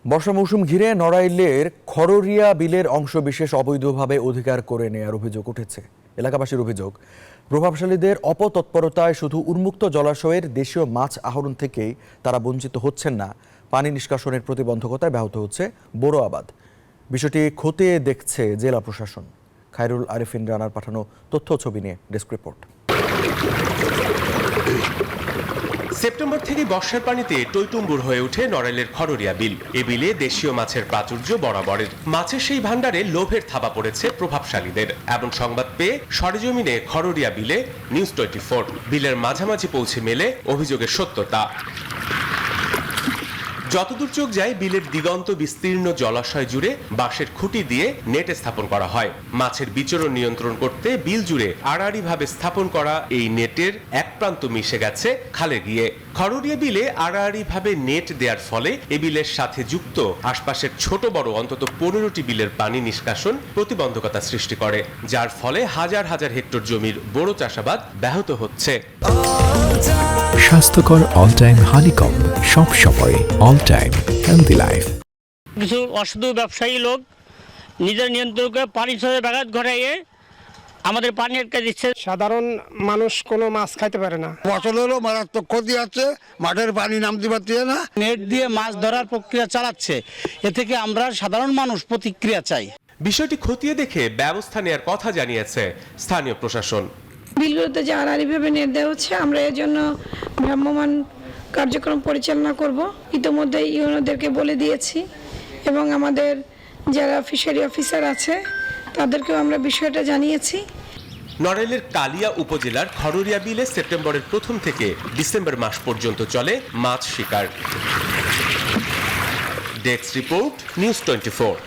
বর্ষা মৌসুম ঘিরে নড়াইলের খররিয়া বিলের অংশবিশেষ অবৈধভাবে অধিকার করে নেয়ার অভিযোগ উঠেছে। এলাকাবাসীর অভিযোগ, প্রভাবশালীদের অপতৎপরতায় শুধু উন্মুক্ত জলাশয়ের দেশীয় মাছ আহরণ থেকেই তারা বঞ্চিত হচ্ছেন না, পানি নিষ্কাশনের প্রতিবন্ধকতায় ব্যাহত হচ্ছে বোরো আবাদ। বিষয়টি খতিয়ে দেখছে জেলা প্রশাসন। খায়রুল আরেফিন রানার পাঠানো তথ্য ছবি নিয়ে ডেস্ক রিপোর্ট। সেপ্টেম্বর থেকে বর্ষার পানিতে টইটুম্বুর হয়ে ওঠে নড়াইলের খররিয়া বিল। এ বিলে দেশীয় মাছের প্রাচুর্য বরাবরের। মাছের সেই ভান্ডারে লোভের থাবা পড়েছে প্রভাবশালীদের। এমন সংবাদ পেয়ে সরেজমিনে খররিয়া বিলে নিউজ 24 বিলের মাঝামাঝি পৌঁছে মেলে অভিযোগের সত্যতা। যতদূর চোখ যায় বিলের দিগন্ত বিস্তীর্ণ জলাশয় জুড়ে বাঁশের খুঁটি দিয়ে নেট স্থাপন করা হয়। মাছের বিচরণ নিয়ন্ত্রণ করতে বিল জুড়ে আড়াআড়ি ভাবে স্থাপন করা এই নেটের এক প্রান্ত মিশে গেছে খালে গিয়ে। খররিয়া বিলে আড়াআড়ি ভাবে নেট দেওয়ার ফলে এ বিলের সাথে যুক্ত আশপাশের ছোট বড় অন্তত 15টি বিলের পানি নিষ্কাশন প্রতিবন্ধকতা সৃষ্টি করে, যার ফলে হাজার হাজার হেক্টর জমির বড় চাষাবাদ ব্যাহত হচ্ছে। স্বাস্থ্যকর অল টাইম হানিকম, সব সময় অল টাইম হেলদি লাইফ। কিছু অসাধু ব্যবসায়ী লোক নিজের নিয়ন্ত্রণকে পানি ছড়ে ব্যাঘাত ঘটাইয়ে আমাদের পানি আটকে দিচ্ছে। সাধারণ মানুষ কোনো মাছ খাইতে পারে না। ফসলেরও মারাত্মক ক্ষতি আছে, মাঠের পানি নামতে পারছে না। নেট দিয়ে মাছ ধরার প্রক্রিয়া চালাচ্ছে, এ থেকে আমরা সাধারণ মানুষ প্রতিক্রিয়া চাই। বিষয়টি খতিয়ে দেখে ব্যবস্থা নেওয়ার কথা জানিয়েছে স্থানীয় প্রশাসন। বিলগুলোতে যে আড়াআড়িভাবে নেট দেওয়া হচ্ছে, আমরা এর জন্য ভ্রাম্যমাণ কার্যক্রম পরিচালনা করব। ইতিমধ্যে ইউনোদেরকে বলে দিয়েছি এবং আমাদের যারা ফিশারি অফিসার আছে তাদেরকেও আমরা বিষয়টা জানিয়েছি। নড়াইলের কালিয়া উপজেলার খররিয়া বিলে সেপ্টেম্বরের প্রথম থেকে ডিসেম্বর মাস পর্যন্ত চলে মাছ শিকার। Desk report, news 24।